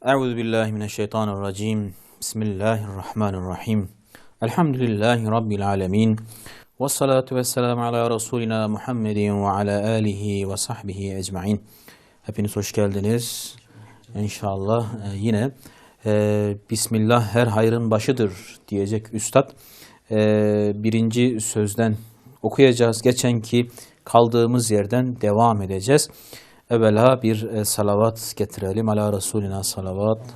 Euzubillahimineşşeytanirracim. Bismillahirrahmanirrahim. Elhamdülillahi Rabbil alemin. Vessalatu vesselamu ala Resulina Muhammedin ve ala alihi ve sahbihi ecmain. Hepiniz hoş geldiniz. İnşallah yine Bismillah her hayrın başıdır diyecek Üstad. Birinci sözden okuyacağız. Geçenki kaldığımız yerden devam edeceğiz. Evvela bir salavat getirelim. Ala Resulina salavat.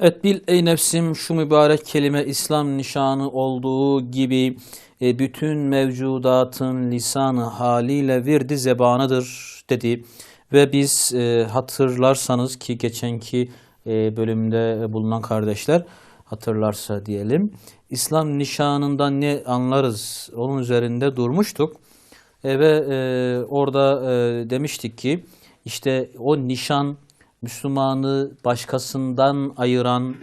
Evet, bil ey nefsim şu mübarek kelime İslam nişanı olduğu gibi bütün mevcudatın lisanı haliyle virdi zebanıdır dedi. Ve biz hatırlarsanız ki geçenki bölümde bulunan kardeşler hatırlarsa diyelim, İslam nişanından ne anlarız onun üzerinde durmuştuk. Ve orada demiştik ki işte o nişan Müslümanı başkasından ayıran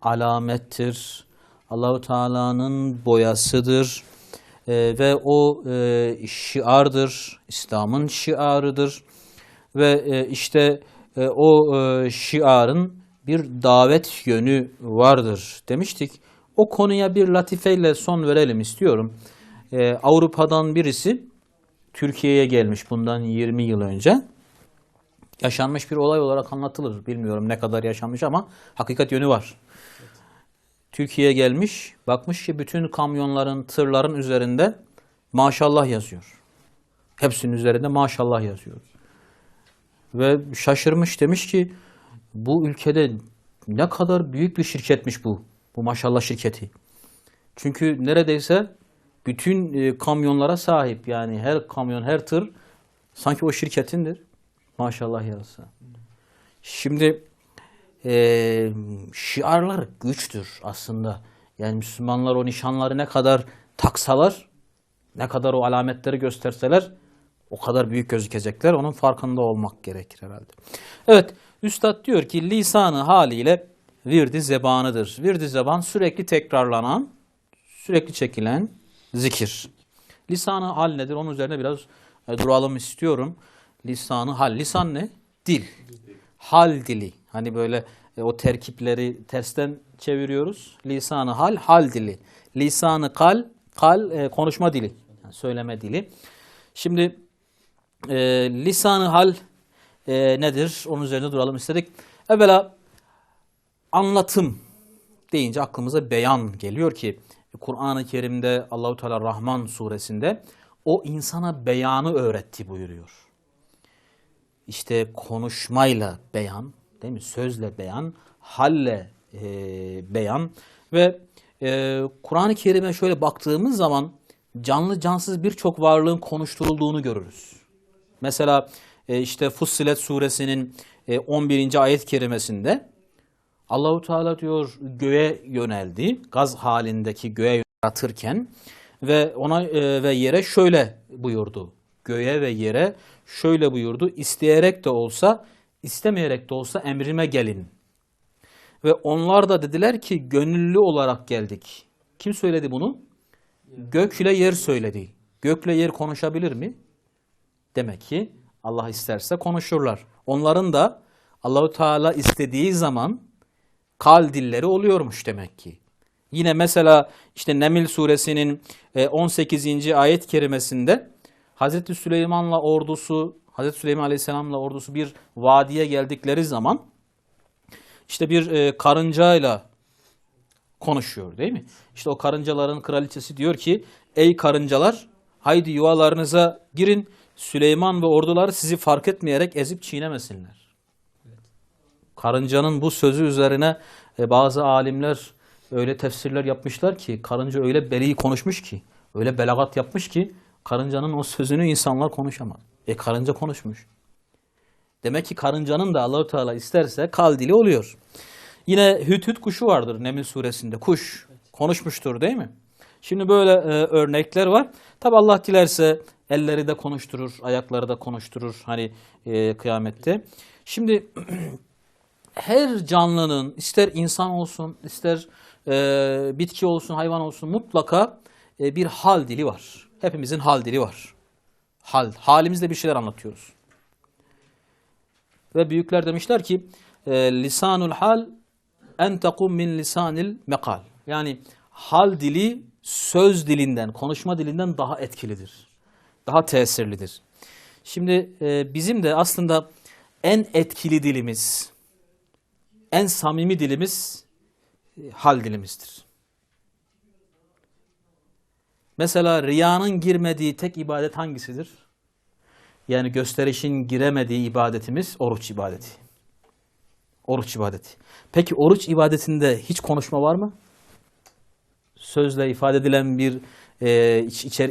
alamettir. Allahu Teala'nın boyasıdır ve o şiardır, İslam'ın şiarıdır ve işte o şiarın bir davet yönü vardır demiştik. O konuya bir latifeyle son verelim istiyorum. Avrupa'dan birisi Türkiye'ye gelmiş bundan 20 yıl önce. Yaşanmış bir olay olarak anlatılır. Bilmiyorum ne kadar yaşanmış ama hakikat yönü var. Türkiye'ye gelmiş, bakmış ki bütün kamyonların, tırların üzerinde maşallah yazıyor. Hepsinin üzerinde maşallah yazıyor. Ve şaşırmış, demiş ki bu ülkede ne kadar büyük bir şirketmiş bu maşallah şirketi. Çünkü neredeyse bütün kamyonlara sahip, yani her kamyon, her tır sanki o şirketindir. Maşallah yazsa. Şimdi şiarlar güçtür aslında. Yani Müslümanlar o nişanları ne kadar taksalar, ne kadar o alametleri gösterseler o kadar büyük gözükecekler. Onun farkında olmak gerekir herhalde. Evet, Üstad diyor ki lisanı haliyle virdi zebanıdır. Virdi zeban sürekli tekrarlanan, sürekli çekilen zikir. Lisanı hal nedir? Onun üzerine biraz duralım istiyorum. Lisanı hal. Lisan ne? Dil. Hal dili. Hani böyle o terkipleri tersten çeviriyoruz. Lisanı hal, hal dili. Lisanı kal, konuşma dili. Yani söyleme dili. Şimdi lisanı hal nedir? Onun üzerine duralım istedik. Evvela anlatım deyince aklımıza beyan geliyor ki Kur'an-ı Kerim'de Allahu Teala Rahman suresinde o insana beyanı öğretti buyuruyor. İşte konuşmayla beyan, değil mi? Sözle beyan, halle beyan ve Kur'an-ı Kerim'e şöyle baktığımız zaman canlı cansız birçok varlığın konuşturulduğunu görürüz. Mesela işte Fussilet suresinin 11. ayet-i kerimesinde Allahu Teala diyor göğe yöneldi, gaz halindeki göğe yaratırken ve ona ve yere şöyle buyurdu. Göğe ve yere şöyle buyurdu. İsteyerek de olsa, istemeyerek de olsa emrime gelin. Ve onlar da dediler ki gönüllü olarak geldik. Kim söyledi bunu? Gök ile yer söyledi. Gökle yer konuşabilir mi? Demek ki Allah isterse konuşurlar. Onların da Allahu Teala istediği zaman kal dilleri oluyormuş demek ki. Yine mesela işte Neml suresinin 18. ayet-i kerimesinde Hazreti Süleyman'la ordusu, Hazreti Süleyman Aleyhisselam'la ordusu bir vadiye geldikleri zaman işte bir karıncayla konuşuyor, değil mi? İşte o karıncaların kraliçesi diyor ki ey karıncalar haydi yuvalarınıza girin, Süleyman ve orduları sizi fark etmeyerek ezip çiğnemesinler. Karıncanın bu sözü üzerine bazı alimler öyle tefsirler yapmışlar ki karınca öyle beli konuşmuş ki, öyle belagat yapmış ki karıncanın o sözünü insanlar konuşamaz. Karınca konuşmuş. Demek ki karıncanın da Allah-u Teala isterse kal dili oluyor. Yine hüt kuşu vardır Neml suresinde. Kuş konuşmuştur, değil mi? Şimdi böyle örnekler var. Tabi Allah dilerse elleri de konuşturur, ayakları da konuşturur hani kıyamette. Şimdi her canlının, ister insan olsun, ister bitki olsun, hayvan olsun mutlaka bir hal dili var. Hepimizin hal dili var. Halimizle bir şeyler anlatıyoruz. Ve büyükler demişler ki lisanul hal en takum min lisanil mekal. Yani hal dili söz dilinden, konuşma dilinden daha etkilidir. Daha tesirlidir. Şimdi bizim de aslında en etkili dilimiz, en samimi dilimiz hal dilimizdir. Mesela riyanın girmediği tek ibadet hangisidir? Yani gösterişin giremediği ibadetimiz oruç ibadeti. Oruç ibadeti. Peki oruç ibadetinde hiç konuşma var mı? Sözle ifade edilen bir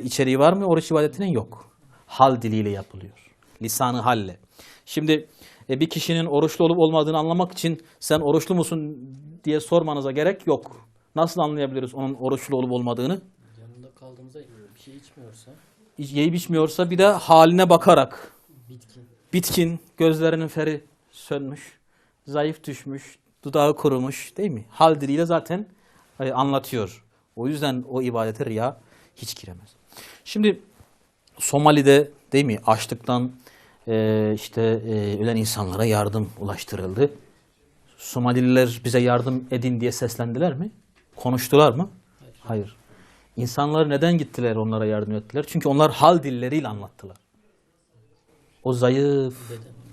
içeriği var mı? Oruç ibadetinin yok. Hal diliyle yapılıyor. Lisanı halle. Şimdi bir kişinin oruçlu olup olmadığını anlamak için sen oruçlu musun diye sormanıza gerek yok. Nasıl anlayabiliriz onun oruçlu olup olmadığını? Yanında kaldığımızda bir şey içmiyorsa. Yiyip içmiyorsa bir de haline bakarak. Bitkin. Bitkin, gözlerinin feri sönmüş, zayıf düşmüş, dudağı kurumuş değil mi? Hal diliyle zaten anlatıyor. O yüzden o ibadete riya hiç giremez. Şimdi Somali'de değil mi açlıktan ölen insanlara yardım ulaştırıldı. Somalililer bize yardım edin diye seslendiler mi? Konuştular mı? Hayır. İnsanlar neden gittiler onlara yardım ettiler? Çünkü onlar hal dilleriyle anlattılar. O zayıf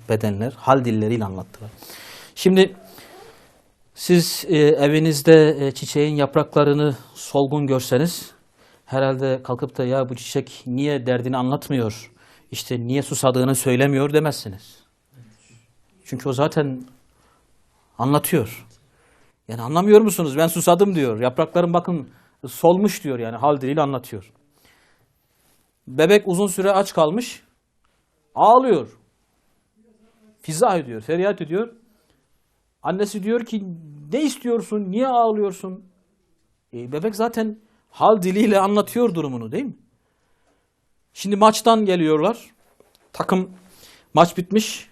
bedenler hal dilleriyle anlattılar. Şimdi siz evinizde çiçeğin yapraklarını solgun görseniz herhalde kalkıp da ya bu çiçek niye derdini anlatmıyor, işte niye susadığını söylemiyor demezsiniz. Çünkü o zaten anlatıyor. Yani anlamıyor musunuz? Ben susadım diyor. Yapraklarım bakın solmuş diyor yani hal diliyle anlatıyor. Bebek uzun süre aç kalmış. Ağlıyor. Fizah ediyor, feryat ediyor. Annesi diyor ki ne istiyorsun, niye ağlıyorsun? Bebek zaten hal diliyle anlatıyor durumunu değil mi? Şimdi maçtan geliyorlar. Takım maç bitmiş.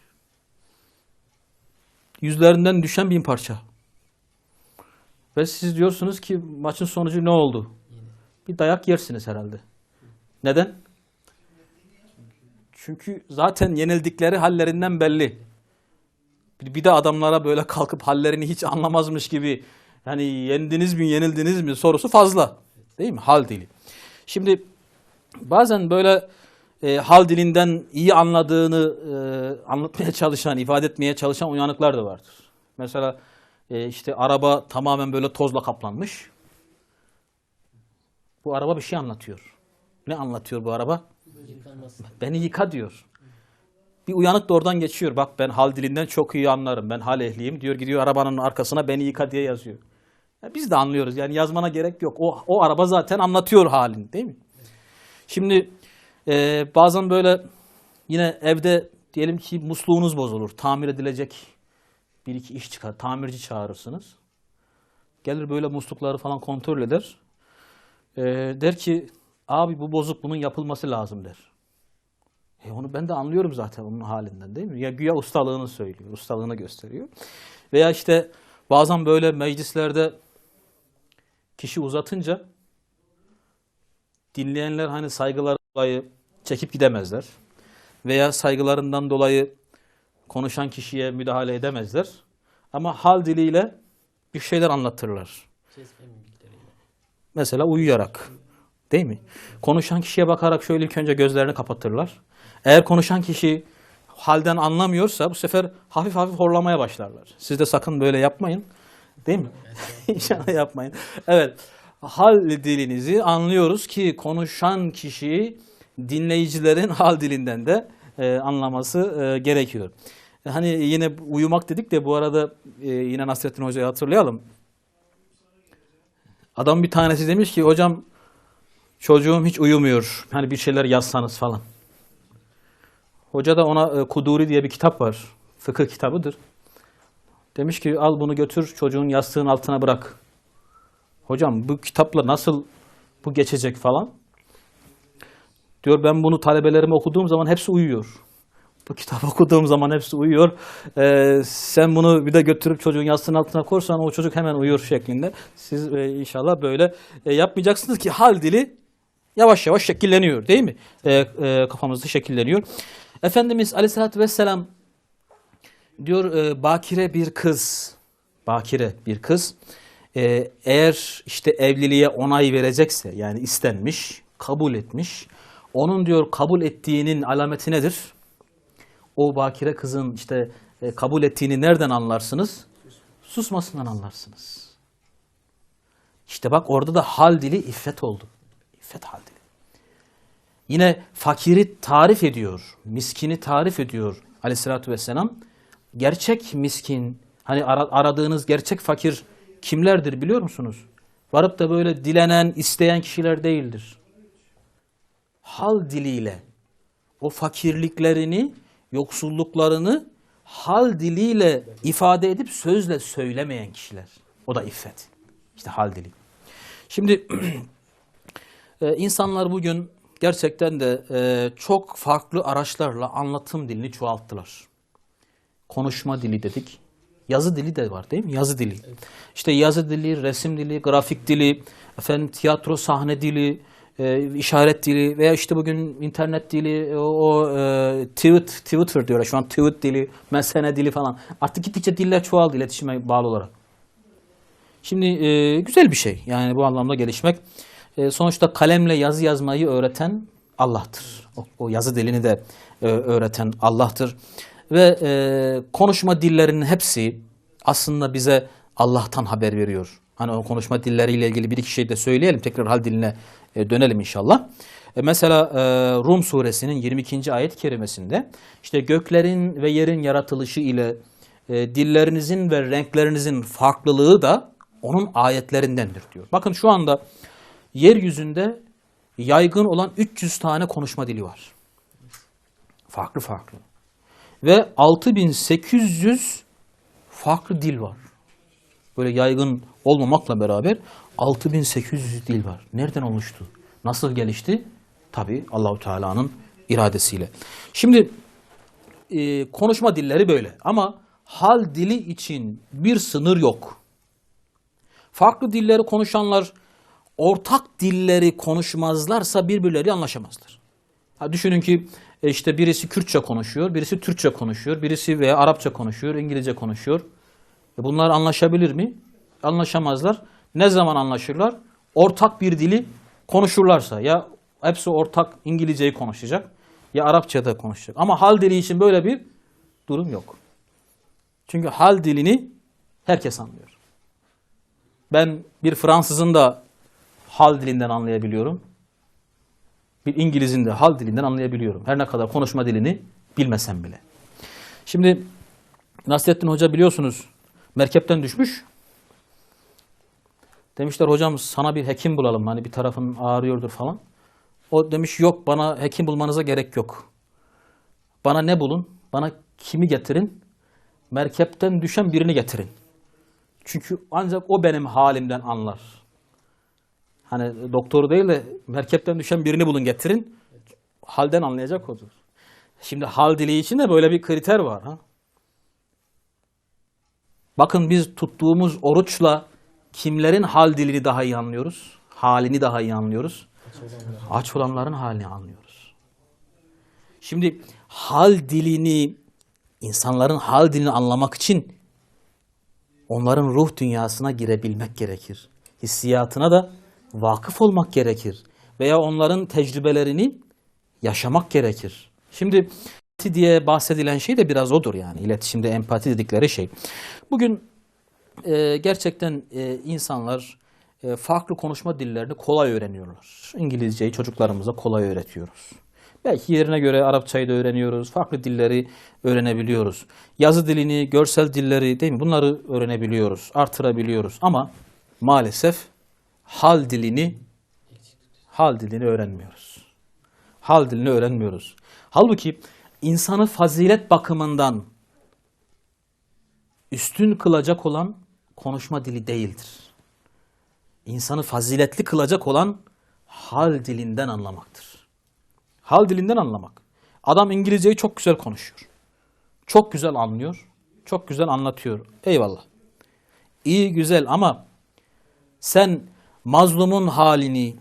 Yüzlerinden düşen bin parça. Ve siz diyorsunuz ki maçın sonucu ne oldu? Bir dayak yersiniz herhalde. Neden? Çünkü zaten yenildikleri hallerinden belli. Bir de adamlara böyle kalkıp hallerini hiç anlamazmış gibi yani yendiniz mi yenildiniz mi sorusu fazla. Değil mi? Hal dili. Şimdi bazen böyle hal dilinden iyi anladığını anlatmaya çalışan, ifade etmeye çalışan uyanıklar da vardır. Mesela işte araba tamamen böyle tozla kaplanmış. Bu araba bir şey anlatıyor. Ne anlatıyor bu araba? Yıkanması. Beni yıka diyor. Bir uyanık da oradan geçiyor. Bak ben hal dilinden çok iyi anlarım. Ben hal ehliyim diyor. Gidiyor arabanın arkasına beni yıka diye yazıyor. Ya biz de anlıyoruz. Yani yazmana gerek yok. O araba zaten anlatıyor halini değil mi? Şimdi bazen böyle yine evde diyelim ki musluğunuz bozulur. Tamir edilecek bir iki iş çıkar. Tamirci çağırırsınız. Gelir böyle muslukları falan kontrol eder. Der ki abi bu bozuk bunun yapılması lazım der. Onu ben de anlıyorum zaten onun halinden değil mi? Ya güya ustalığını söylüyor, ustalığını gösteriyor. Veya işte bazen böyle meclislerde kişi uzatınca dinleyenler hani saygılar dolayı çekip gidemezler. Veya saygılarından dolayı konuşan kişiye müdahale edemezler. Ama hal diliyle bir şeyler anlatırlar. Ses ve mimikleriyle. Mesela uyuyarak. Değil mi? Konuşan kişiye bakarak şöyle ilk önce gözlerini kapatırlar. Eğer konuşan kişi halden anlamıyorsa bu sefer hafif hafif horlamaya başlarlar. Siz de sakın böyle yapmayın. Değil mi? İnşallah yapmayın. Evet. Hal dilinizi anlıyoruz ki konuşan kişi dinleyicilerin hal dilinden de anlaması gerekiyor. Hani yine uyumak dedik de bu arada yine Nasrettin Hoca'yı hatırlayalım. Adam bir tanesi demiş ki hocam çocuğum hiç uyumuyor. Hani bir şeyler yazsanız falan. Hoca da ona Kuduri diye bir kitap var. Fıkıh kitabıdır. Demiş ki al bunu götür çocuğun yastığın altına bırak. Hocam bu kitapla nasıl bu geçecek falan. Diyor ben bunu talebelerime okuduğum zaman hepsi uyuyor. Bu kitabı okuduğum zaman hepsi uyuyor. Sen bunu bir de götürüp çocuğun yastığın altına korsan o çocuk hemen uyuyor şeklinde. Siz inşallah böyle yapmayacaksınız ki hal dili yavaş yavaş şekilleniyor değil mi? Kafamızda şekilleniyor. Efendimiz Aleyhisselatü Vesselam diyor bakire bir kız, bakire bir kız eğer işte evliliğe onay verecekse, yani istenmiş, kabul etmiş, onun diyor kabul ettiğinin alameti nedir? O bakire kızın işte kabul ettiğini nereden anlarsınız? Susmasından anlarsınız. İşte bak, orada da hal dili iffet oldu. İffet hal dili. Yine fakiri tarif ediyor, miskini tarif ediyor Aleyhisselatü Vesselam. Gerçek miskin, hani aradığınız gerçek fakir kimlerdir biliyor musunuz? Varıp da böyle dilenen, isteyen kişiler değildir. Hal diliyle o fakirliklerini, yoksulluklarını hal diliyle ifade edip sözle söylemeyen kişiler. O da iffet. İşte hal dili. Şimdi insanlar bugün gerçekten de çok farklı araçlarla anlatım dilini çoğalttılar. Konuşma dili dedik. Yazı dili de var değil mi? Yazı dili. Evet. İşte yazı dili, resim dili, grafik dili, efendim tiyatro sahne dili, işaret dili veya işte bugün internet dili, Twitter diyorlar şu an, tweet dili, mesene dili falan. Artık gittikçe diller çoğaldı iletişime bağlı olarak. Şimdi güzel bir şey yani bu anlamda gelişmek. Sonuçta kalemle yazı yazmayı öğreten Allah'tır. O yazı dilini de öğreten Allah'tır. Ve konuşma dillerinin hepsi aslında bize Allah'tan haber veriyor. Hani o konuşma dilleriyle ilgili bir iki şey de söyleyelim. Tekrar hal diline dönelim inşallah. Mesela Rum suresinin 22. ayet-i kerimesinde işte göklerin ve yerin yaratılışı ile dillerinizin ve renklerinizin farklılığı da onun ayetlerindendir diyor. Bakın şu anda yeryüzünde yaygın olan 300 tane konuşma dili var. Farklı farklı. Ve 6800 farklı dil var. Böyle yaygın olmamakla beraber 6800 dil var. Nereden oluştu? Nasıl gelişti? Tabii Allahu Teala'nın iradesiyle. Şimdi konuşma dilleri böyle ama hal dili için bir sınır yok. Farklı dilleri konuşanlar ortak dilleri konuşmazlarsa birbirleriyle anlaşamazlar. Düşünün ki işte birisi Kürtçe konuşuyor, birisi Türkçe konuşuyor, birisi veya Arapça konuşuyor, İngilizce konuşuyor. Bunlar anlaşabilir mi? Anlaşamazlar. Ne zaman anlaşırlar? Ortak bir dili konuşurlarsa. Ya hepsi ortak İngilizceyi konuşacak ya Arapça'da konuşacak. Ama hal dili için böyle bir durum yok. Çünkü hal dilini herkes anlıyor. Ben bir Fransızın da hal dilinden anlayabiliyorum. Bir İngiliz'in de hal dilinden anlayabiliyorum. Her ne kadar konuşma dilini bilmesem bile. Şimdi Nasrettin Hoca biliyorsunuz merkepten düşmüş. Demişler hocam sana bir hekim bulalım. Hani bir tarafın ağrıyordur falan. O demiş yok, bana hekim bulmanıza gerek yok. Bana ne bulun? Bana kimi getirin? Merkepten düşen birini getirin. Çünkü ancak o benim halimden anlar. Hani doktoru değil de merkepten düşen birini bulun getirin. Halden anlayacak odur. Şimdi hal dili için de böyle bir kriter var. Ha? Bakın biz tuttuğumuz oruçla kimlerin hal dilini daha iyi anlıyoruz? Halini daha iyi anlıyoruz. Aç olanların halini anlıyoruz. Şimdi hal dilini, insanların hal dilini anlamak için onların ruh dünyasına girebilmek gerekir. Hissiyatına da vakıf olmak gerekir. Veya onların tecrübelerini yaşamak gerekir. Şimdi empati diye bahsedilen şey de biraz odur yani. İletişimde empati dedikleri şey. Bugün gerçekten insanlar farklı konuşma dillerini kolay öğreniyorlar. İngilizceyi çocuklarımıza kolay öğretiyoruz. Belki yerine göre Arapçayı da öğreniyoruz. Farklı dilleri öğrenebiliyoruz. Yazı dilini, görsel dilleri değil mi? Bunları öğrenebiliyoruz, artırabiliyoruz. Ama maalesef hal dilini öğrenmiyoruz. Hal dilini öğrenmiyoruz. Halbuki insanı fazilet bakımından üstün kılacak olan konuşma dili değildir. İnsanı faziletli kılacak olan hal dilinden anlamaktır. Hal dilinden anlamak. Adam İngilizceyi çok güzel konuşuyor. Çok güzel anlıyor. Çok güzel anlatıyor. Eyvallah. İyi, güzel ama sen mazlumun halini,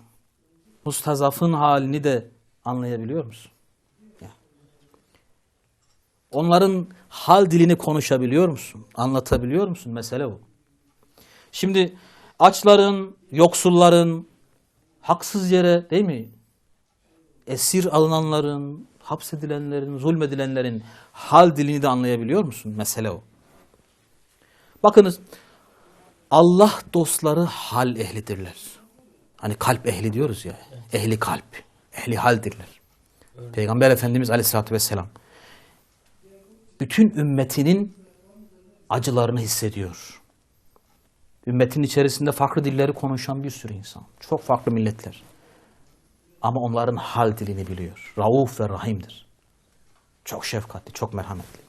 mustazafın halini de anlayabiliyor musun? Onların hal dilini konuşabiliyor musun? Anlatabiliyor musun? Mesele bu. Şimdi açların, yoksulların, haksız yere değil mi? Esir alınanların, hapsedilenlerin, zulmedilenlerin hal dilini de anlayabiliyor musun? Mesele o. Bakınız, Allah dostları hal ehlidirler. Hani kalp ehli diyoruz ya. Ehli kalp, ehli haldirler. Peygamber Efendimiz Aleyhisselatü Vesselam bütün ümmetinin acılarını hissediyor. Ümmetin içerisinde farklı dilleri konuşan bir sürü insan. Çok farklı milletler. Ama onların hal dilini biliyor. Rauf ve Rahim'dir. Çok şefkatli, çok merhametli.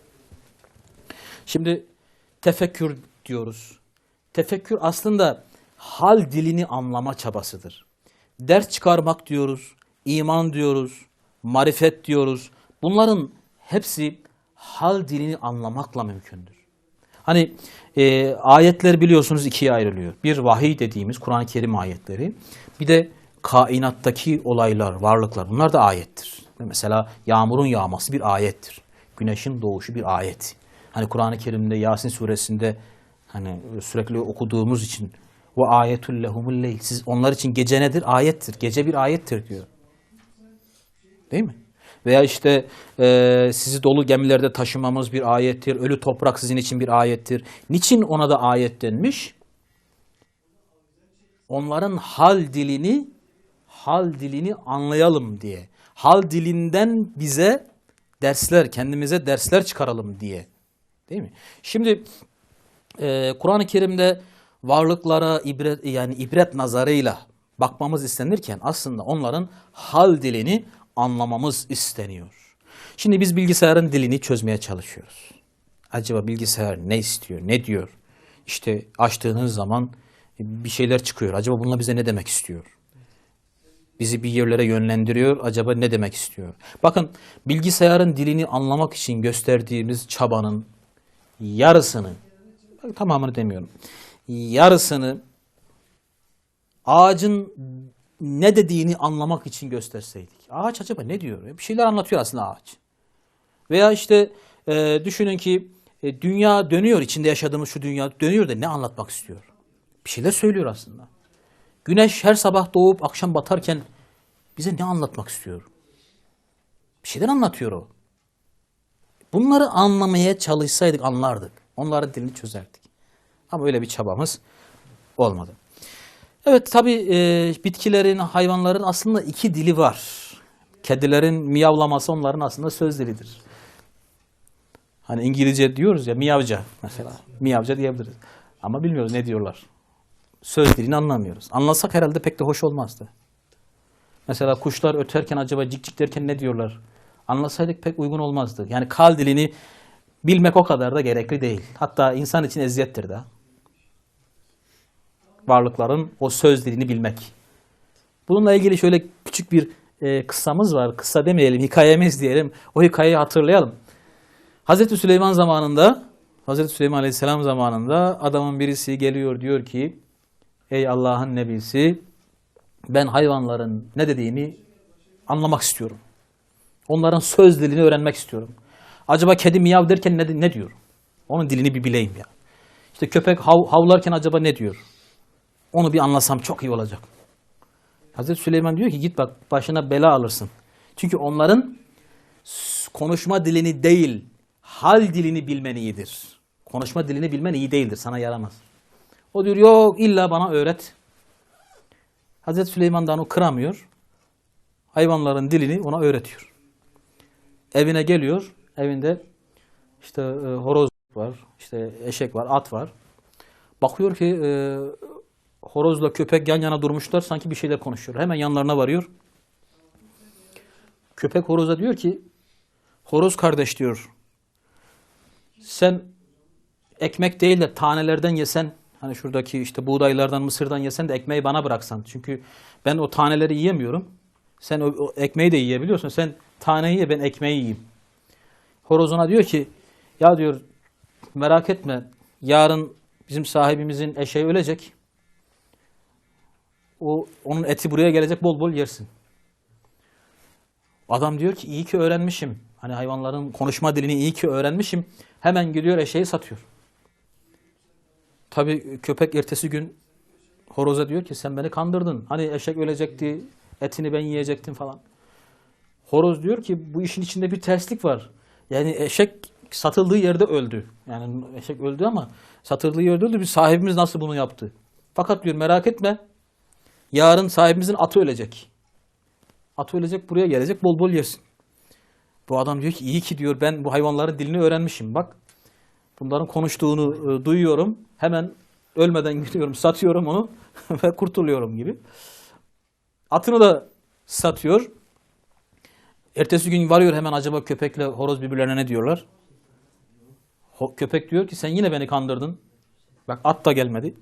Şimdi tefekkür diyoruz. Tefekkür aslında hal dilini anlama çabasıdır. Ders çıkarmak diyoruz, iman diyoruz, marifet diyoruz. Bunların hepsi hal dilini anlamakla mümkündür. Hani ayetler biliyorsunuz ikiye ayrılıyor. Bir vahiy dediğimiz Kur'an-ı Kerim ayetleri, bir de kainattaki olaylar, varlıklar. Bunlar da ayettir. Mesela yağmurun yağması bir ayettir. Güneşin doğuşu bir ayet. Hani Kur'an-ı Kerim'de Yasin suresinde hani sürekli okuduğumuz için ve ayetul lehumul leyl. Siz onlar için gece nedir? Ayettir. Gece bir ayettir diyor. Değil mi? Veya işte sizi dolu gemilerde taşımamız bir ayettir. Ölü toprak sizin için bir ayettir. Niçin ona da ayet denmiş? Onların hal dilini anlayalım diye. Hal dilinden bize dersler, kendimize dersler çıkaralım diye. Değil mi? Şimdi Kur'an-ı Kerim'de varlıklara ibret nazarıyla bakmamız istenirken aslında onların hal dilini anlamamız isteniyor. Şimdi biz bilgisayarın dilini çözmeye çalışıyoruz. Acaba bilgisayar ne istiyor, ne diyor? İşte açtığınız zaman bir şeyler çıkıyor. Acaba bununla bize ne demek istiyor? Bizi bir yerlere yönlendiriyor. Acaba ne demek istiyor? Bakın, bilgisayarın dilini anlamak için gösterdiğimiz çabanın yarısını, tamamını demiyorum, yarısını ağacın ne dediğini anlamak için gösterseydik. Ağaç acaba ne diyor? Bir şeyler anlatıyor aslında ağaç. Veya işte düşünün ki dünya dönüyor, içinde yaşadığımız şu dünya dönüyor da ne anlatmak istiyor? Bir şeyler söylüyor aslında. Güneş her sabah doğup akşam batarken bize ne anlatmak istiyor? Bir şeyler anlatıyor o. Bunları anlamaya çalışsaydık anlardık. Onların dilini çözerdik. Ama öyle bir çabamız olmadı. Evet, tabii bitkilerin, hayvanların aslında iki dili var. Kedilerin miyavlaması onların aslında söz dilidir. Hani İngilizce diyoruz ya, miyavca mesela. Miyavca diyebiliriz. Ama bilmiyoruz ne diyorlar. Söz dilini anlamıyoruz. Anlasak herhalde pek de hoş olmazdı. Mesela kuşlar öterken acaba cik cik derken ne diyorlar? Anlasaydık pek uygun olmazdı. Yani kal dilini bilmek o kadar da gerekli değil. Hatta insan için eziyettir de. Varlıkların o söz dilini bilmek. Bununla ilgili şöyle küçük bir kıssamız var. Kıssa demeyelim, hikayemiz diyelim. O hikayeyi hatırlayalım. Hazreti Süleyman zamanında, Hazreti Süleyman Aleyhisselam zamanında adamın birisi geliyor, diyor ki ey Allah'ın nebisi, ben hayvanların ne dediğini anlamak istiyorum. Onların söz dilini öğrenmek istiyorum. Acaba kedi miyav derken ne diyor? Onun dilini bir bileyim ya. İşte köpek havlarken acaba ne diyor? Onu bir anlasam çok iyi olacak. Hazreti Süleyman diyor ki git bak, başına bela alırsın. Çünkü onların konuşma dilini değil, hal dilini bilmen iyidir. Konuşma dilini bilmen iyi değildir, sana yaramaz. O diyor yok, illa bana öğret. Hazreti Süleyman'dan o kıramıyor. Hayvanların dilini ona öğretiyor. Evine geliyor. Evinde işte horoz var, işte eşek var, at var. Bakıyor ki horozla köpek yan yana durmuşlar, sanki bir şeyler konuşuyor. Hemen yanlarına varıyor. Köpek horoza diyor ki, horoz kardeş diyor, sen ekmek değil de tanelerden yesen, hani şuradaki işte buğdaylardan, mısırdan yesen de ekmeği bana bıraksan. Çünkü ben o taneleri yiyemiyorum. Sen o ekmeği de yiyebiliyorsun. Sen taneyi ye, ben ekmeği yiyeyim. Horoz ona diyor ki, ya diyor merak etme, yarın bizim sahibimizin eşeği ölecek. Onun eti buraya gelecek, bol bol yersin. Adam diyor ki iyi ki öğrenmişim. Hani hayvanların konuşma dilini iyi ki öğrenmişim. Hemen gidiyor eşeği satıyor. Tabii köpek ertesi gün horoza diyor ki sen beni kandırdın. Hani eşek ölecekti, etini ben yiyecektim falan. Horoz diyor ki bu işin içinde bir terslik var. Yani eşek satıldığı yerde öldü. Yani eşek öldü ama satıldığı yerde öldü. Bir sahibimiz nasıl bunu yaptı? Fakat diyor merak etme. Yarın sahibimizin atı ölecek. Atı ölecek buraya gelecek bol bol yersin. Bu adam diyor ki iyi ki diyor ben bu hayvanların dilini öğrenmişim. Bak bunların konuştuğunu duyuyorum. Hemen ölmeden gidiyorum satıyorum onu ve kurtuluyorum gibi. Atını da satıyor. Ertesi gün varıyor hemen acaba köpekle horoz birbirlerine ne diyorlar? Köpek diyor ki sen yine beni kandırdın. Bak at da gelmedi.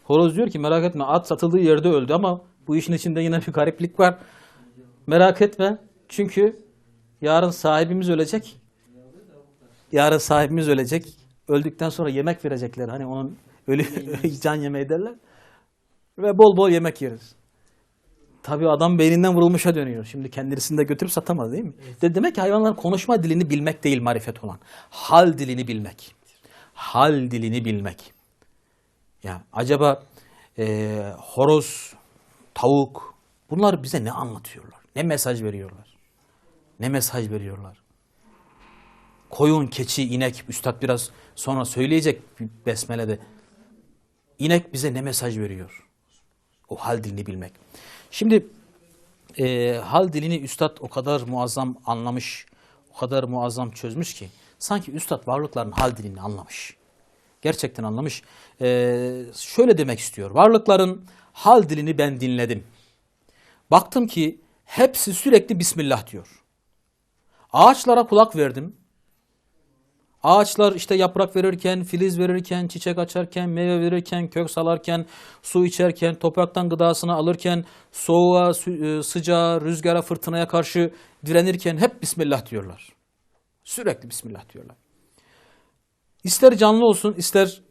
Horoz diyor ki merak etme at satıldığı yerde öldü ama bu işin içinde yine bir gariplik var. Merak etme çünkü yarın sahibimiz ölecek. Yarın sahibimiz ölecek. Öldükten sonra yemek verecekler. Hani onun ölü can yemeği derler. Ve bol bol yemek yeriz. Tabii adam beyninden vurulmuşa dönüyor. Şimdi kendisini de götürüp satamaz değil mi? Evet. Demek ki hayvanların konuşma dilini bilmek değil marifet olan. Hal dilini bilmek. Hal dilini bilmek. Ya acaba horoz, tavuk bunlar bize ne anlatıyorlar? Ne mesaj veriyorlar? Ne mesaj veriyorlar? Koyun, keçi, inek, üstad biraz sonra söyleyecek besmelede. İnek bize ne mesaj veriyor? O hal dilini bilmek. Şimdi hal dilini üstad o kadar muazzam anlamış, o kadar muazzam çözmüş ki sanki üstad varlıkların hal dilini anlamış. Gerçekten anlamış. Şöyle demek istiyor. Varlıkların hal dilini ben dinledim. Baktım ki hepsi sürekli Bismillah diyor. Ağaçlara kulak verdim. Ağaçlar işte yaprak verirken, filiz verirken, çiçek açarken, meyve verirken, kök salarken, su içerken, topraktan gıdasını alırken, soğuğa, sıcağa, rüzgara, fırtınaya karşı direnirken hep Bismillah diyorlar. Sürekli Bismillah diyorlar. İster canlı olsun, ister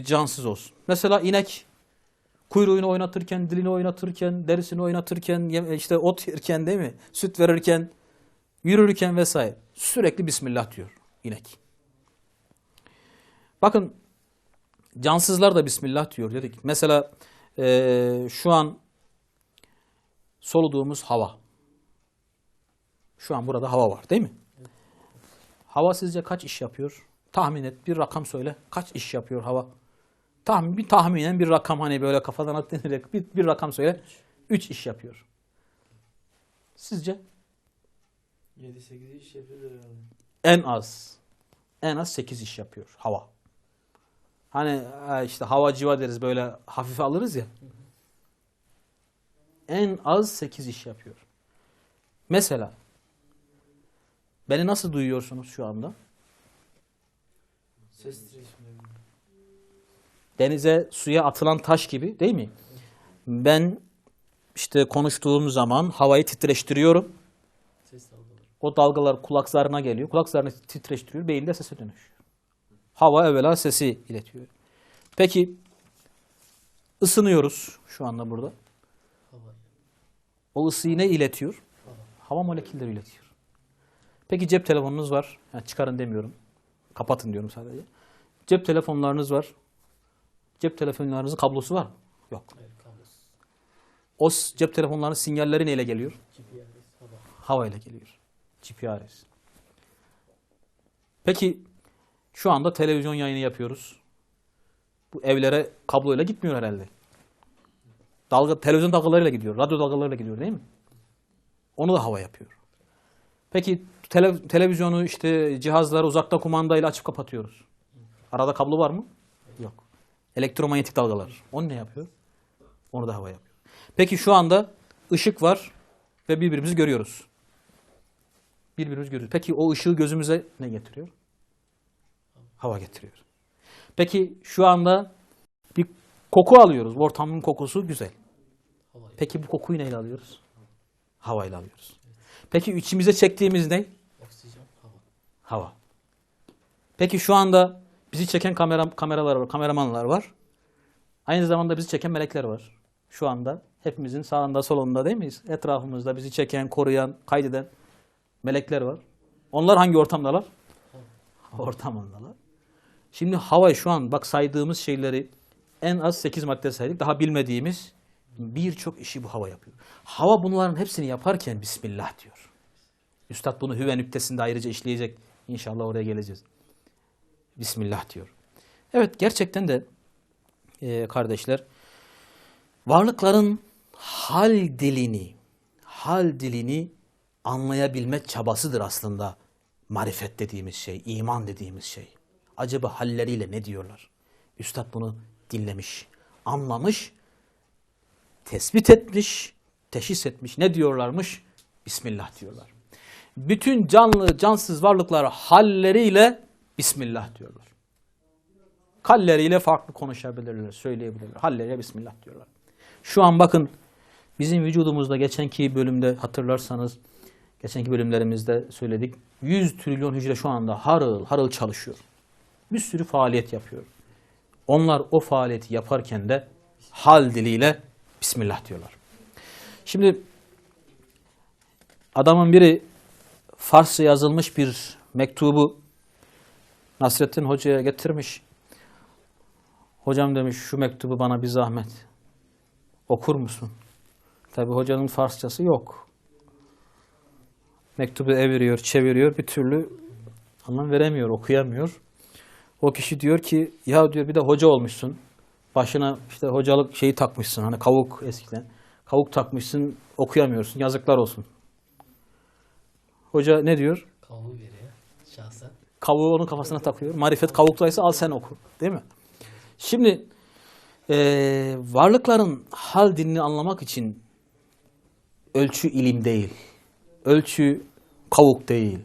cansız olsun. Mesela inek kuyruğunu oynatırken, dilini oynatırken, derisini oynatırken, işte ot yerken değil mi? Süt verirken, yürürken vesaire. Sürekli Bismillah diyor inek. Bakın cansızlar da Bismillah diyor dedik. Mesela şu an soluduğumuz hava. Şu an burada hava var değil mi? Hava sizce kaç iş yapıyor? Tahmin et bir rakam söyle. Kaç iş yapıyor hava? Tahminen bir rakam hani böyle kafadan atlayarak bir rakam söyle. 3 iş yapıyor. Sizce? 7-8 iş yapıyordur herhalde. En az. En az 8 iş yapıyor hava. Hani işte hava civa deriz böyle hafife alırız ya. En az 8 iş yapıyor. Mesela beni nasıl duyuyorsunuz şu anda? Ses titreşimleri. Denize, suya atılan taş gibi değil mi? Ben işte konuştuğum zaman havayı titreştiriyorum. Ses dalgaları. O dalgalar kulak zarına geliyor. Kulak zarını titreştiriyor. Beyinde sese dönüşüyor. Hava evvela sesi iletiyor. Peki ısınıyoruz şu anda burada. Hava. O ısıyı ne iletiyor? Hava molekülleri iletiyor. Peki cep telefonunuz var. Yani çıkarın demiyorum. Kapatın diyorum sadece. Cep telefonlarınız var. Cep telefonlarınızın kablosu var mı? Yok. Evet, kablosuz. O cep telefonlarının sinyalleri neyle geliyor? GPS, hava. Hava ile geliyor. GPRS. Peki şu anda televizyon yayını yapıyoruz. Bu evlere kabloyla gitmiyor herhalde. Televizyon dalgalarıyla gidiyor. Radyo dalgalarıyla gidiyor değil mi? Onu da hava yapıyor. Peki televizyonu işte cihazları uzakta kumandayla açıp kapatıyoruz. Arada kablo var mı? Yok. Elektromanyetik dalgalar. Onu ne yapıyor? Onu da hava yapıyor. Peki şu anda ışık var ve birbirimizi görüyoruz. Birbirimizi görüyoruz. Peki o ışığı gözümüze ne getiriyor? Hava getiriyor. Peki şu anda bir koku alıyoruz. Ortamın kokusu güzel. Hava. Peki bu kokuyu neyle alıyoruz? Havayla alıyoruz. Peki içimize çektiğimiz ne? Oksijen, hava. Hava. Peki şu anda bizi çeken kameralar var, kameramanlar var. Aynı zamanda bizi çeken melekler var. Şu anda hepimizin sağında solunda değil miyiz? Etrafımızda bizi çeken, koruyan, kaydeden melekler var. Onlar hangi ortamdalar? Hava ortamındalar. Şimdi hava şu an bak saydığımız şeyleri en az 8 madde saydık. Daha bilmediğimiz birçok işi bu hava yapıyor. Hava bunların hepsini yaparken Bismillah diyor. Üstad bunu hüve nüktesinde ayrıca işleyecek. İnşallah oraya geleceğiz. Bismillah diyor. Evet gerçekten de kardeşler varlıkların hal dilini anlayabilme çabasıdır aslında marifet dediğimiz şey, iman dediğimiz şey. Acaba halleriyle ne diyorlar? Üstad bunu dinlemiş, anlamış, tespit etmiş, teşhis etmiş. Ne diyorlarmış? Bismillah diyorlar. Bütün canlı, cansız varlıklar halleriyle Bismillah diyorlar. Halleriyle farklı konuşabilirler, söyleyebilirler. Halleriyle Bismillah diyorlar. Şu an bakın bizim vücudumuzda geçenki bölümde hatırlarsanız, geçenki bölümlerimizde söyledik. 100 trilyon hücre şu anda harıl harıl çalışıyor. Bir sürü faaliyet yapıyor. Onlar o faaliyeti yaparken de hal diliyle Bismillah diyorlar. Şimdi adamın biri Farsça yazılmış bir mektubu Nasrettin Hoca'ya getirmiş. Hocam demiş şu mektubu bana bir zahmet okur musun? Tabi hocanın Farsçası yok. Mektubu eviriyor, çeviriyor, bir türlü anlam veremiyor, okuyamıyor. O kişi diyor ki ya diyor bir de hoca olmuşsun. Başına işte hocalık şeyi takmışsın. Hani kavuk eskiden. Kavuk takmışsın, okuyamıyorsun. Yazıklar olsun. Hoca ne diyor? Kavuğu veriyor şahsen. Kavuğu onun kafasına takıyor. Marifet kavuktaysa al sen oku. Değil mi? Şimdi varlıkların hal dilini anlamak için ölçü ilim değil. Ölçü kavuk değil.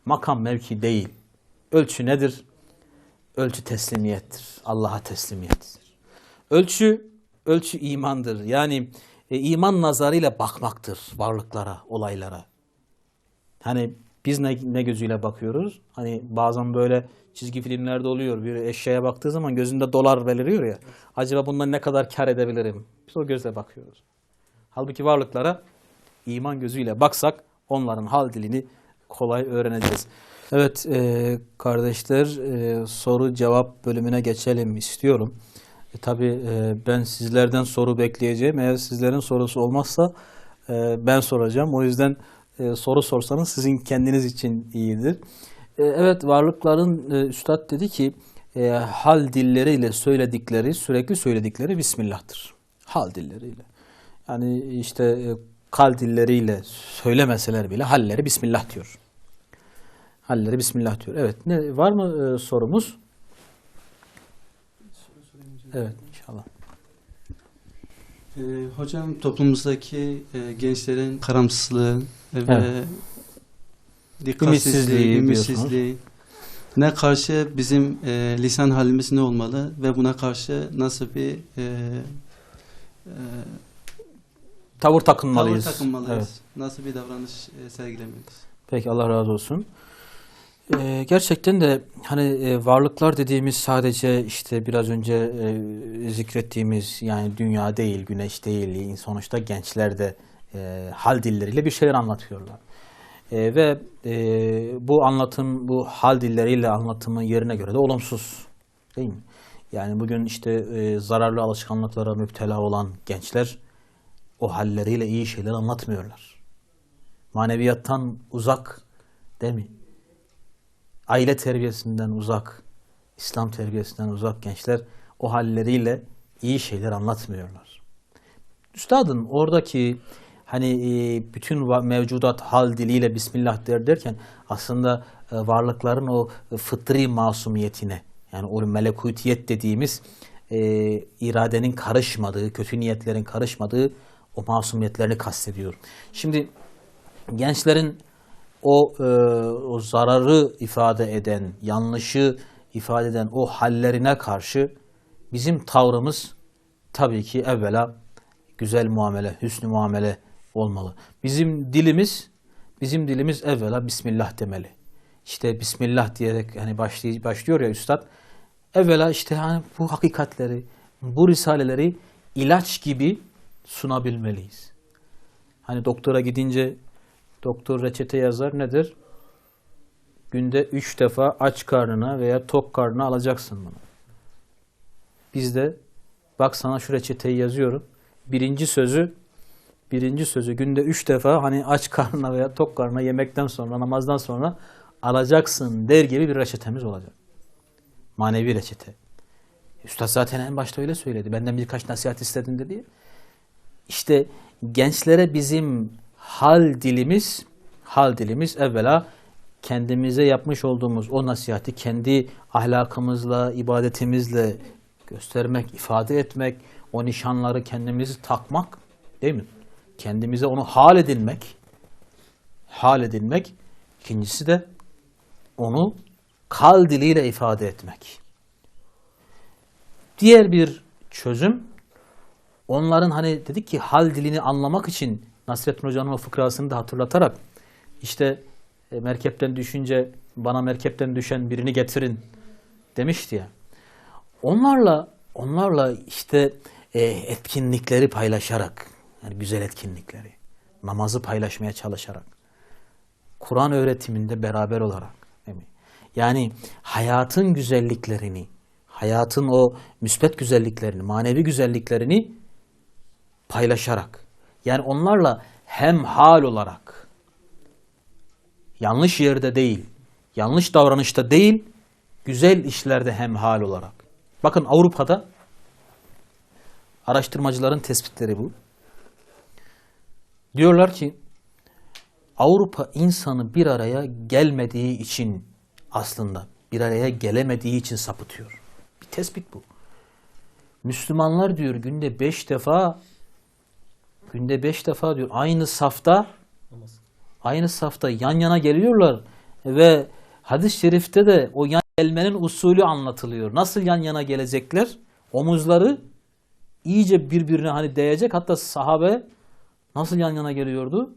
Makam mevki değil. Ölçü nedir? Ölçü teslimiyettir. Allah'a teslimiyettir. Ölçü imandır. Yani iman nazarıyla bakmaktır varlıklara, olaylara. Hani biz ne gözüyle bakıyoruz? Hani bazen böyle çizgi filmlerde oluyor. Bir eşyaya baktığı zaman gözünde dolar beliriyor ya. Acaba bundan ne kadar kar edebilirim? Biz o gözle bakıyoruz. Halbuki varlıklara iman gözüyle baksak onların hal dilini kolay öğreneceğiz. Evet kardeşler soru cevap bölümüne geçelim istiyorum. Tabii ben sizlerden soru bekleyeceğim. Eğer sizlerin sorusu olmazsa ben soracağım. O yüzden soru sorsanız sizin kendiniz için iyidir. Evet varlıkların Üstad dedi ki hal dilleriyle söyledikleri, sürekli söyledikleri Bismillah'tır. Hal dilleriyle. Yani işte kal dilleriyle söylemeseler bile halleri Bismillah diyor. Halleri Bismillah diyor. Evet. Ne var mı sorumuz? Evet inşallah. Hocam toplumumuzdaki gençlerin karamsızlığı ve Evet. dikkatsizliği, Ümitsizliği ümitsizliği ne karşı bizim lisan halimiz ne olmalı ve buna karşı nasıl bir Tavır takınmalıyız. tavır takınmalıyız? Evet. Nasıl bir davranış sergilemeliyiz? Peki Allah razı olsun. Gerçekten de hani varlıklar dediğimiz sadece işte biraz önce zikrettiğimiz yani dünya değil, güneş değil, sonuçta gençler de hal dilleriyle bir şeyler anlatıyorlar. Ve bu anlatım, bu hal dilleriyle anlatımın yerine göre de olumsuz değil mi? Yani bugün işte zararlı alışkanlıklara müptela olan gençler o halleriyle iyi şeyler anlatmıyorlar. Maneviyattan uzak değil mi? Aile terbiyesinden uzak, İslam terbiyesinden uzak gençler o halleriyle iyi şeyler anlatmıyorlar. Üstadın oradaki hani bütün mevcudat hal diliyle Bismillah derken aslında varlıkların o fıtri masumiyetine yani o melekutiyet dediğimiz iradenin karışmadığı, kötü niyetlerin karışmadığı o masumiyetlerini kastediyor. Şimdi gençlerin o zararı ifade eden, yanlışı ifade eden o hallerine karşı bizim tavrımız tabii ki evvela güzel muamele, hüsnü muamele olmalı. Bizim dilimiz evvela Bismillah demeli. İşte Bismillah diyerek hani başlıyor ya Üstad. Evvela işte hani bu hakikatleri, bu risaleleri ilaç gibi sunabilmeliyiz. Hani doktora gidince doktor reçete yazar nedir? günde 3 defa aç karnına veya tok karnına alacaksın bunu. Biz de bak sana şu reçeteyi yazıyorum. Birinci sözü günde 3 defa hani aç karnına veya tok karnına yemekten sonra, namazdan sonra alacaksın der gibi bir reçetemiz olacak. Manevi reçete. Üstad zaten en başta öyle söyledi. Benden birkaç nasihat istedin dedi. İşte gençlere bizim hal dilimiz evvela kendimize yapmış olduğumuz o nasihati kendi ahlakımızla, ibadetimizle göstermek, ifade etmek, o nişanları kendimizi takmak, değil mi? Kendimize onu hal edinmek. İkincisi de onu kal diliyle ifade etmek. Diğer bir çözüm, onların hani dedik ki hal dilini anlamak için Nasrettin Hoca'nın o fıkrasını da hatırlatarak işte merkepten düşünce bana merkepten düşen birini getirin demişti ya. Onlarla işte etkinlikleri paylaşarak, yani güzel etkinlikleri, namazı paylaşmaya çalışarak, Kur'an öğretiminde beraber olarak, değil mi? Yani hayatın güzelliklerini, hayatın o müsbet güzelliklerini, manevi güzelliklerini paylaşarak, yani onlarla hemhal olarak, yanlış yerde değil, yanlış davranışta değil, güzel işlerde hemhal olarak. Bakın Avrupa'da araştırmacıların tespitleri bu. Diyorlar ki Avrupa insanı bir araya gelmediği için aslında bir araya gelemediği için sapıtıyor. Bir tespit bu. Müslümanlar diyor günde 5 defa diyor aynı safta yan yana geliyorlar ve hadis-i şerifte de o yan gelmenin usulü anlatılıyor. Nasıl yan yana gelecekler? Omuzları iyice birbirine hani değecek. Hatta sahabe nasıl yan yana geliyordu?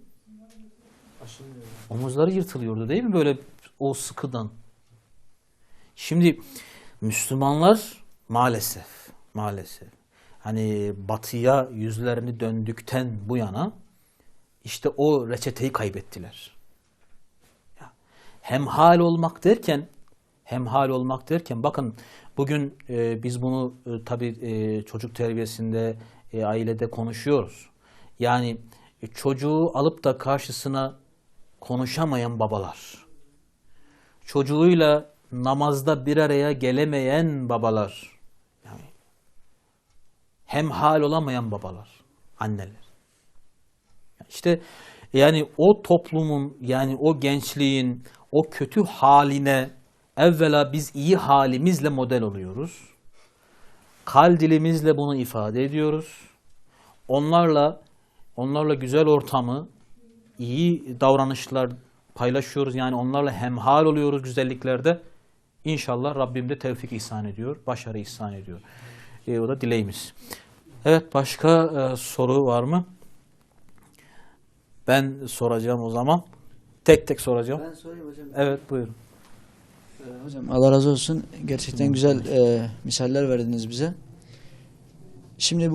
Omuzları yırtılıyordu değil mi böyle o sıkıdan? Şimdi Müslümanlar maalesef hani batıya yüzlerini döndükten bu yana işte o reçeteyi kaybettiler. Hemhal olmak derken bakın bugün biz bunu tabii çocuk terbiyesinde ailede konuşuyoruz. Yani çocuğu alıp da karşısına konuşamayan babalar, çocuğuyla namazda bir araya gelemeyen babalar, yani hemhal olamayan babalar, anneler. İşte yani o toplumun, yani o gençliğin o kötü haline evvela biz iyi halimizle model oluyoruz. Kal dilimizle bunu ifade ediyoruz. Onlarla güzel ortamı, iyi davranışlar paylaşıyoruz. Yani onlarla hemhal oluyoruz güzelliklerde. İnşallah Rabbim de tevfik ihsan ediyor, başarı ihsan ediyor. O da dileğimiz. Evet, başka soru var mı? Ben soracağım o zaman. Tek tek soracağım. Ben sorayım hocam. Evet, buyurun. Hocam Allah razı olsun. Gerçekten güzel misaller verdiniz bize. Şimdi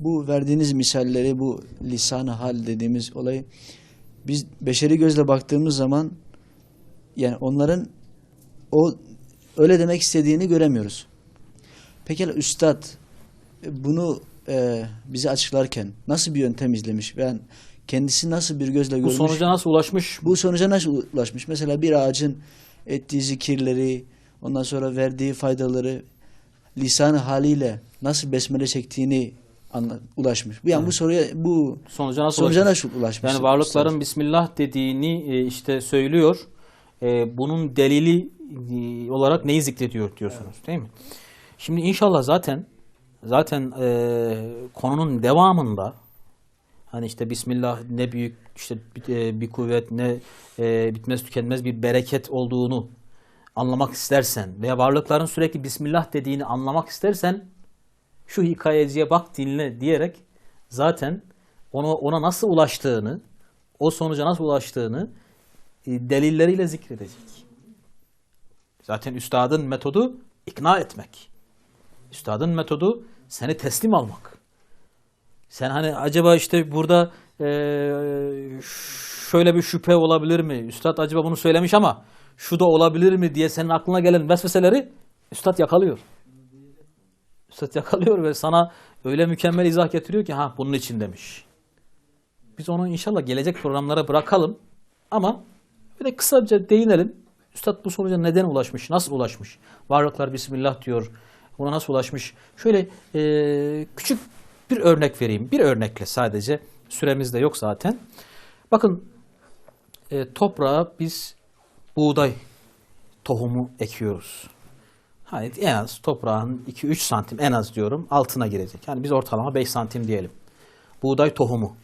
bu verdiğiniz misalleri, bu lisan-ı hal dediğimiz olayı biz beşeri gözle baktığımız zaman yani onların o öyle demek istediğini göremiyoruz. Peki üstad bunu bize açıklarken nasıl bir yöntem izlemiş? Yani kendisi nasıl bir gözle görmüş? Bu sonuca nasıl ulaşmış? Bu sonuca nasıl ulaşmış? Mesela bir ağacın ettiği zikirleri, ondan sonra verdiği faydaları lisan-ı haliyle nasıl besmele çektiğini ulaşmış. Yani bu Sonuca nasıl ulaşmış? Yani varlıkların Bismillah dediğini işte söylüyor. Bunun delili olarak neyi zikrediyor diyorsunuz, değil mi? Şimdi inşallah zaten konunun devamında hani işte Bismillah ne büyük işte bir kuvvet, ne bitmez tükenmez bir bereket olduğunu anlamak istersen veya varlıkların sürekli Bismillah dediğini anlamak istersen şu hikayeciye bak, dinle diyerek zaten ona nasıl ulaştığını, o sonuca nasıl ulaştığını delilleriyle zikredecek. Zaten üstadın metodu ikna etmek. Üstadın metodu seni teslim almak. Sen hani acaba işte burada şöyle bir şüphe olabilir mi? Üstad acaba bunu söylemiş ama şu da olabilir mi diye senin aklına gelen vesveseleri Üstad yakalıyor. Üstad yakalıyor ve sana öyle mükemmel izah getiriyor ki ha bunun için demiş. Biz onu inşallah gelecek programlara bırakalım ama bir de kısaca değinelim. Üstad bu sonuca neden ulaşmış? Nasıl ulaşmış? Varlıklar Bismillah diyor. Buna nasıl ulaşmış? Şöyle küçük bir örnek vereyim. Bir örnekle sadece. Süremiz de yok zaten. Bakın toprağa biz buğday tohumu ekiyoruz. Hani en az toprağın 2-3 santim en az diyorum altına girecek. Yani biz ortalama 5 santim diyelim. Buğday tohumu.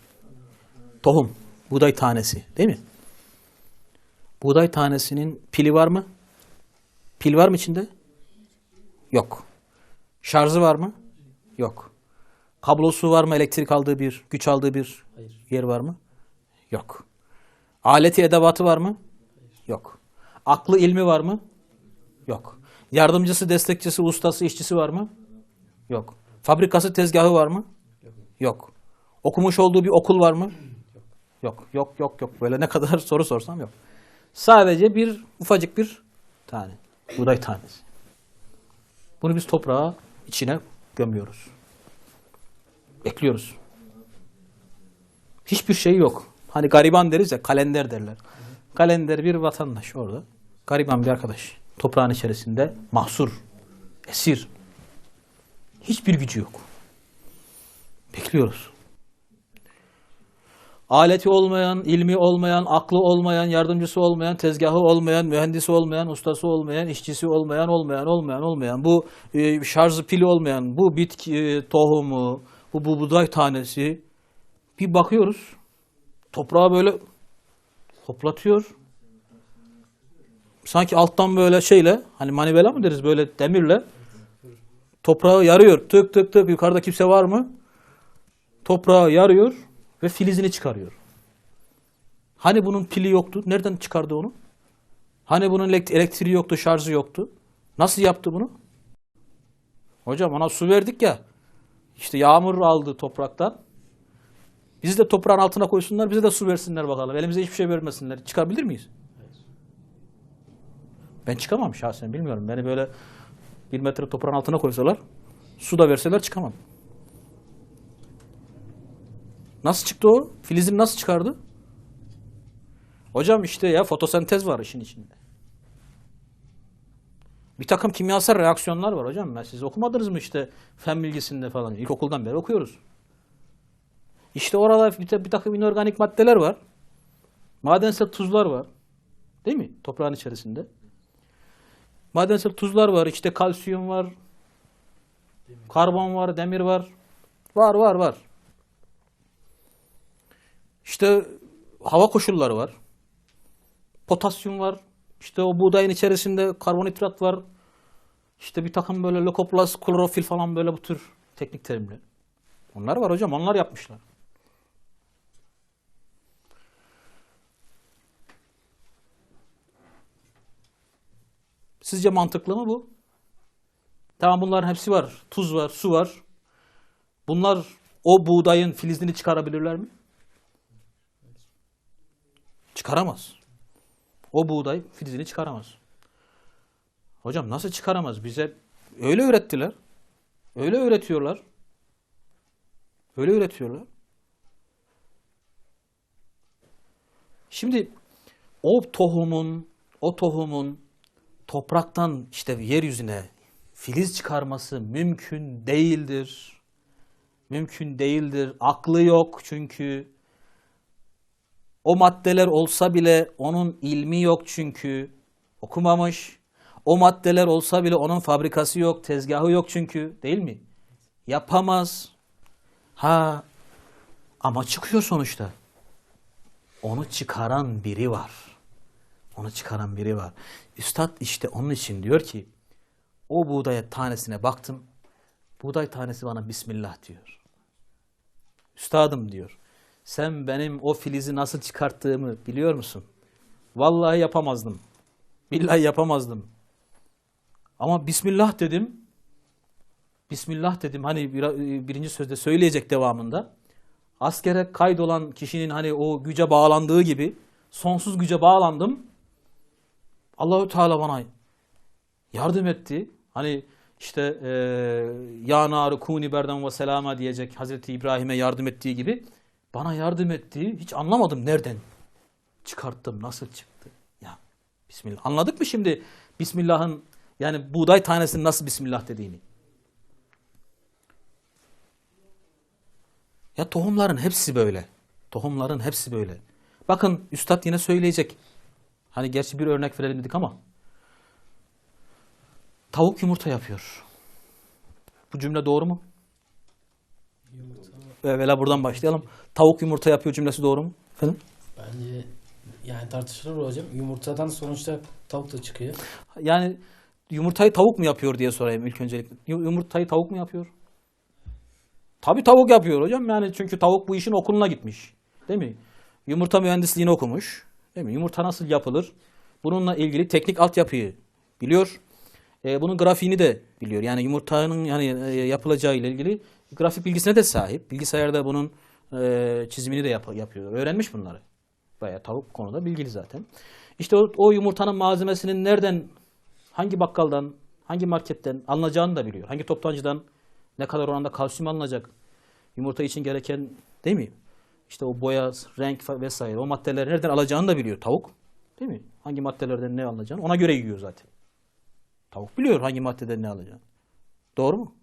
Tohum. Buğday tanesi. Değil mi? Buğday tanesinin pili var mı? Pil var mı içinde? Yok. Şarjı var mı? Yok. Kablosu var mı? Elektrik aldığı bir, güç aldığı bir yer var mı? Yok. Aleti edevatı var mı? Yok. Aklı ilmi var mı? Yok. Yardımcısı, destekçisi, ustası, işçisi var mı? Yok. Fabrikası, tezgahı var mı? Yok. Okumuş olduğu bir okul var mı? Yok. Yok, yok, yok. Böyle ne kadar soru sorsam yok. Sadece bir ufacık bir tane. Buğday tanesi. Bunu biz toprağa içine gömüyoruz. Bekliyoruz. Hiçbir şey yok. Hani gariban deriz ya, kalender derler. Kalender bir vatandaş orada. Gariban bir arkadaş. Toprağın içerisinde mahsur, esir. Hiçbir gücü yok. Bekliyoruz. Aleti olmayan, ilmi olmayan, aklı olmayan, yardımcısı olmayan, tezgahı olmayan, mühendisi olmayan, ustası olmayan, işçisi olmayan, bu şarjı pili olmayan, bu bitki tohumu, bu buğday tanesi. Bir bakıyoruz, toprağı böyle hoplatıyor. Sanki alttan böyle şeyle, hani manivela mı deriz, böyle demirle toprağı yarıyor. Tık tık tık, yukarıda kimse var mı? Toprağı yarıyor ve filizini çıkarıyor. Hani bunun pili yoktu? Nereden çıkardı onu? Hani bunun elektriği yoktu, şarjı yoktu? Nasıl yaptı bunu? Hocam ona su verdik ya. İşte yağmur aldı topraktan. Bizi de toprağın altına koysunlar, bize de su versinler bakalım. Elimize hiçbir şey vermesinler. Çıkabilir miyiz? Ben çıkamam şahsen, bilmiyorum. Beni böyle 1 metre toprağın altına koysalar, su da verseler çıkamam. Nasıl çıktı o? Filizini nasıl çıkardı? Hocam işte ya fotosentez var işin içinde. Bir takım kimyasal reaksiyonlar var hocam. Siz okumadınız mı işte fen bilgisinde falan? İlkokuldan beri okuyoruz. İşte orada bir takım inorganik maddeler var. Madensel tuzlar var. Değil mi? Toprağın içerisinde. Madensel tuzlar var. İşte kalsiyum var. Karbon var. Demir var. Var. İşte hava koşulları var. Potasyum var. İşte o buğdayın içerisinde karbonhidrat var. İşte bir takım böyle lökoplast, klorofil falan böyle bu tür teknik terimler. Onlar var hocam. Onlar yapmışlar. Sizce mantıklı mı bu? Tamam, bunların hepsi var. Tuz var, su var. Bunlar o buğdayın filizini çıkarabilirler mi? Çıkaramaz. O buğday filizini çıkaramaz. Hocam nasıl çıkaramaz? Bize öyle öğrettiler. Öyle öğretiyorlar. Öyle öğretiyorlar. Şimdi o tohumun topraktan işte yeryüzüne filiz çıkarması mümkün değildir. Mümkün değildir. Aklı yok çünkü. O maddeler olsa bile onun ilmi yok çünkü. Okumamış. O maddeler olsa bile onun fabrikası yok, tezgahı yok çünkü. Değil mi? Yapamaz. Ama çıkıyor sonuçta. Onu çıkaran biri var. Onu çıkaran biri var. Üstad işte onun için diyor ki o buğday tanesine baktım. Buğday tanesi bana Bismillah diyor. Üstadım diyor. Sen benim o filizi nasıl çıkarttığımı biliyor musun? Vallahi yapamazdım. Billahi yapamazdım. Ama Bismillah dedim. Bismillah dedim. Hani birinci sözde söyleyecek devamında. askere kaydolan kişinin hani o güce bağlandığı gibi sonsuz güce bağlandım. Allahü Teala bana yardım etti. Hani işte ya nar kuni berden ve selama diyecek Hazreti İbrahim'e yardım ettiği gibi bana yardım etti. Hiç anlamadım nereden çıkarttım, nasıl çıktı. Ya Bismillah. Anladık mı şimdi Bismillah'ın yani buğday tanesinin nasıl Bismillah dediğini? Ya tohumların hepsi böyle. Tohumların hepsi böyle. Bakın Üstad yine söyleyecek. Hani gerçi bir örnek verelim dedik ama tavuk yumurta yapıyor. Bu cümle doğru mu? Evvela buradan başlayalım. Tavuk yumurta yapıyor cümlesi doğru mu? Efendim? Bence yani tartışılır hocam. Yumurtadan sonuçta tavuk da çıkıyor. Yani yumurtayı tavuk mu yapıyor diye sorayım ilk öncelikle. Yumurtayı tavuk mu yapıyor? Tabii tavuk yapıyor hocam. Yani çünkü tavuk bu işin okuluna gitmiş. Değil mi? Yumurta mühendisliğini okumuş. Değil mi? Yumurta nasıl yapılır? Bununla ilgili teknik altyapıyı biliyor. Bunun grafiğini de biliyor. Yani yumurtanın yani yapılacağı ile ilgili grafik bilgisine de sahip. Bilgisayarda bunun çizimini de yapıyor. Öğrenmiş bunları. Bayağı tavuk konuda bilgili zaten. İşte o yumurtanın malzemesinin nereden, hangi bakkaldan, hangi marketten alınacağını da biliyor. Hangi toptancıdan ne kadar oranda kalsiyum alınacak. Yumurta için gereken değil mi? İşte o boya, renk vesaire o maddeleri nereden alacağını da biliyor tavuk. Değil mi? Hangi maddelerden ne alınacağını ona göre yiyor zaten. Tavuk biliyor hangi maddeden ne alacağını. Doğru mu?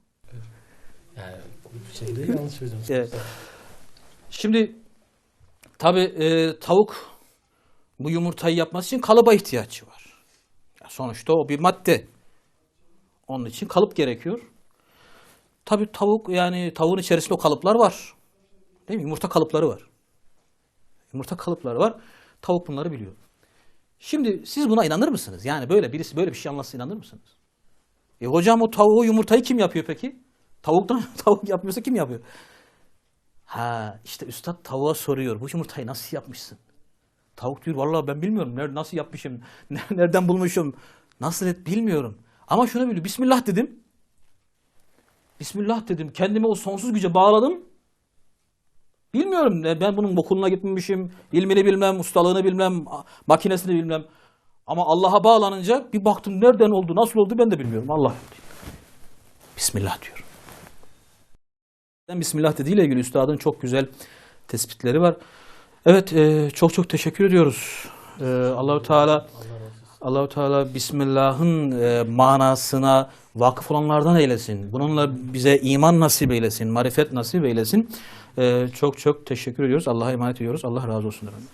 Yani bir şey değil yanlış hocam. Evet. Şimdi tabii tavuk bu yumurtayı yapması için kalıba ihtiyacı var. Ya sonuçta o bir madde. Onun için kalıp gerekiyor. Tabii tavuk yani tavuğun içerisinde o kalıplar var. Değil mi? Yumurta kalıpları var. Yumurta kalıpları var. Tavuk bunları biliyor. Şimdi siz buna inanır mısınız? Yani böyle birisi böyle bir şey anlatsa inanır mısınız? Hocam o tavuğu yumurtayı kim yapıyor peki? Tavuktan tavuk yapmıyorsa kim yapıyor? Ha işte üstad tavuğa soruyor. Bu yumurtayı nasıl yapmışsın? Tavuk diyor vallahi ben bilmiyorum. Nasıl yapmışım? Nereden bulmuşum? Nasıl bilmiyorum. Ama şunu biliyorum. Bismillah dedim. Bismillah dedim. Kendimi o sonsuz güce bağladım. Bilmiyorum. Ben bunun okuluna gitmemişim. İlmini bilmem, ustalığını bilmem, makinesini bilmem. Ama Allah'a bağlanınca bir baktım nereden oldu, nasıl oldu ben de bilmiyorum. Allah Bismillah diyor. Bismillah dediğiyle ilgili üstadın çok güzel tespitleri var. Evet, çok teşekkür ediyoruz. Allahu Teala Bismillah'ın manasına vakıf olanlardan eylesin. Bununla bize iman nasip eylesin, marifet nasip eylesin. Çok teşekkür ediyoruz. Allah'a emanet ediyoruz. Allah razı olsun efendim.